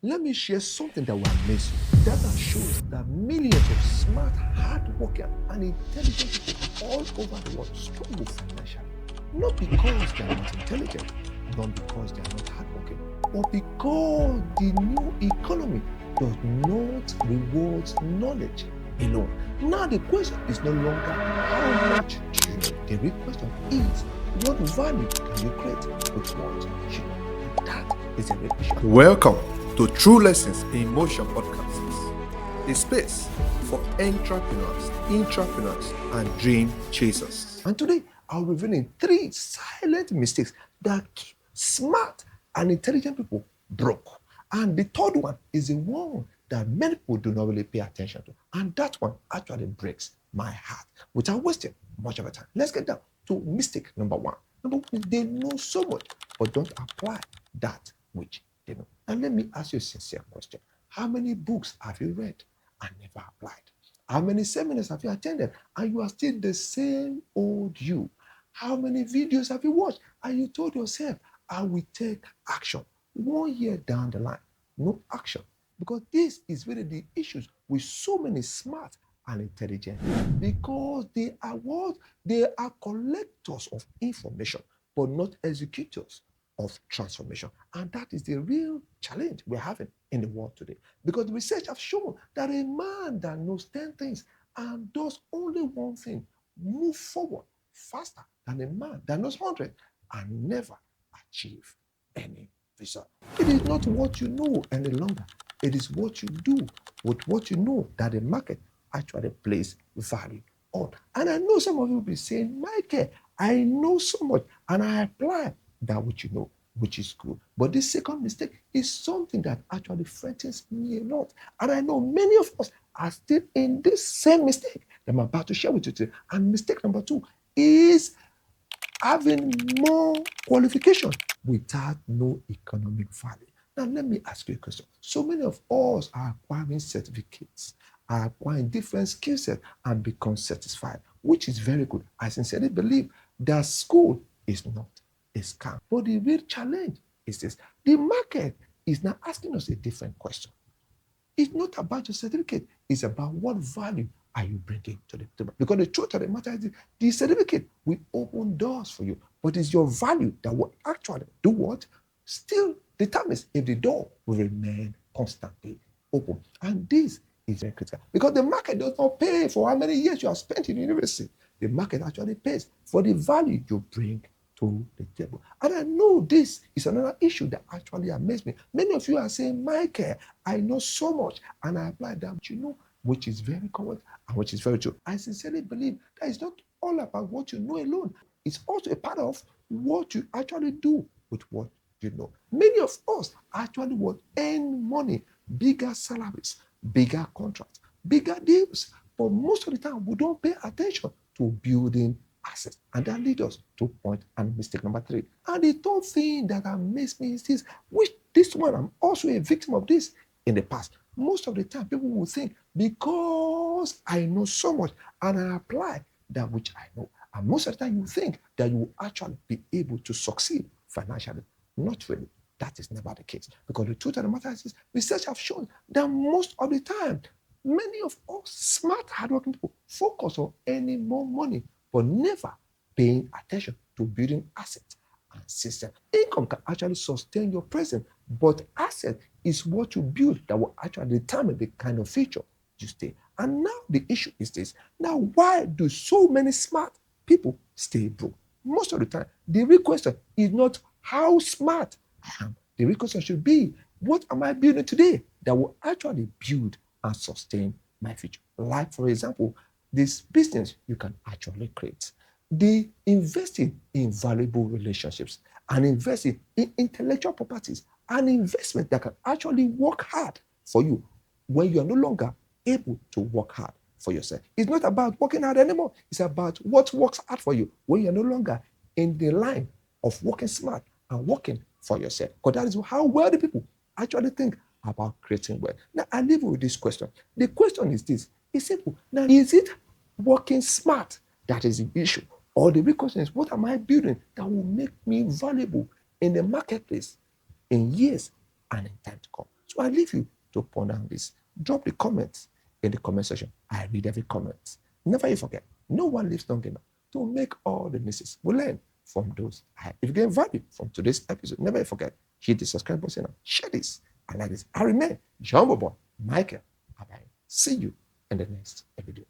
Let me share something that will amaze you. Data shows that millions of smart, hardworking, and intelligent people all over the world struggle financially. Not because they are not intelligent, not because they are not hardworking, but because the new economy does not reward knowledge alone. Now the question is no longer how much do you know. The real question is what value can you create with what you know. And that is the real question. Welcome to True Lessons in Motion Podcasts, a space for entrepreneurs, intrapreneurs, and dream chasers. And today, I'll be revealing 3 silent mistakes that keep smart and intelligent people broke. And the third one is the one that many people do not really pay attention to. And that one actually breaks my heart. Without wasting much of our time, let's get down to mistake number 1. Number 1 is they know so much, but don't apply that which they know. And let me ask you a sincere question. How many books have you read and never applied? How many seminars have you attended and you are still the same old you? How many videos have you watched and you told yourself, I will take action? 1 year down the line, no action. Because this is really the issues with so many smart and intelligent. Because they are what? They are collectors of information, but not executors of transformation. And that is the real challenge we're having in the world today. Because research has shown that a man that knows 10 things and does only one thing move forward faster than a man that knows 100 and never achieve any result. It is not what you know any longer. It is what you do with what you know that the market actually places value on. And I know some of you will be saying, Michael, I know so much and I apply that which you know, which is good. But this second mistake is something that actually frightens me a lot. And I know many of us are still in this same mistake that I'm about to share with you today. And mistake number 2 is having more qualification without no economic value. Now, let me ask you a question. So many of us are acquiring certificates, are acquiring different skill sets and become satisfied, which is very good. I sincerely believe that school is not a scam. But the real challenge is this. The market is now asking us a different question. It's not about your certificate. It's about what value are you bringing to the table. Because the truth of the matter is the certificate will open doors for you. But it's your value that will actually do what? Still determines if the door will remain constantly open. And this is very critical. Because the market does not pay for how many years you have spent in university. The market actually pays for the value you bring to the table. And I know this is another issue that actually amazes me. Many of you are saying, Michael, I know so much and I apply that which you know, which is very correct and which is very true. I sincerely believe that it's not all about what you know alone. It's also a part of what you actually do with what you know. Many of us actually want earn money, bigger salaries, bigger contracts, bigger deals. But most of the time, we don't pay attention to building assets. And that leads us to point and mistake number 3. And the third thing that amazed me is this, which this one, I'm also a victim of this in the past. Most of the time, people will think, because I know so much and I apply that which I know. And most of the time, you think that you will actually be able to succeed financially. Not really. That is never the case. Because the truth of the matter is, research have shown that most of the time, many of us smart, hardworking people focus on earning more money, but never paying attention to building assets and systems. Income can actually sustain your present, but asset is what you build that will actually determine the kind of future you stay. And now the issue is this. Now, why do so many smart people stay broke? Most of the time, the real question is not how smart I am. The real question should be, what am I building today that will actually build and sustain my future? Like, for example, this business you can actually create. The investing in valuable relationships and investing in intellectual properties, an investment that can actually work hard for you when you are no longer able to work hard for yourself. It's not about working hard anymore. It's about what works hard for you when you're no longer in the line of working smart and working for yourself. Because that is how wealthy people actually think about creating wealth. Now, I leave you with this question. The question is this. It's simple. Now, is it working smart that is the issue? Or the real question is, what am I building that will make me valuable in the marketplace in years and in time to come? So I leave you to ponder on this. Drop the comments in the comment section. I read every comment. Never you forget, no one lives long enough to make all the mistakes. We learn from those. If you get value from today's episode, never you forget, hit the subscribe button, share this, and like this. I remain John Bobo, Michael Abanye. See you in the next video.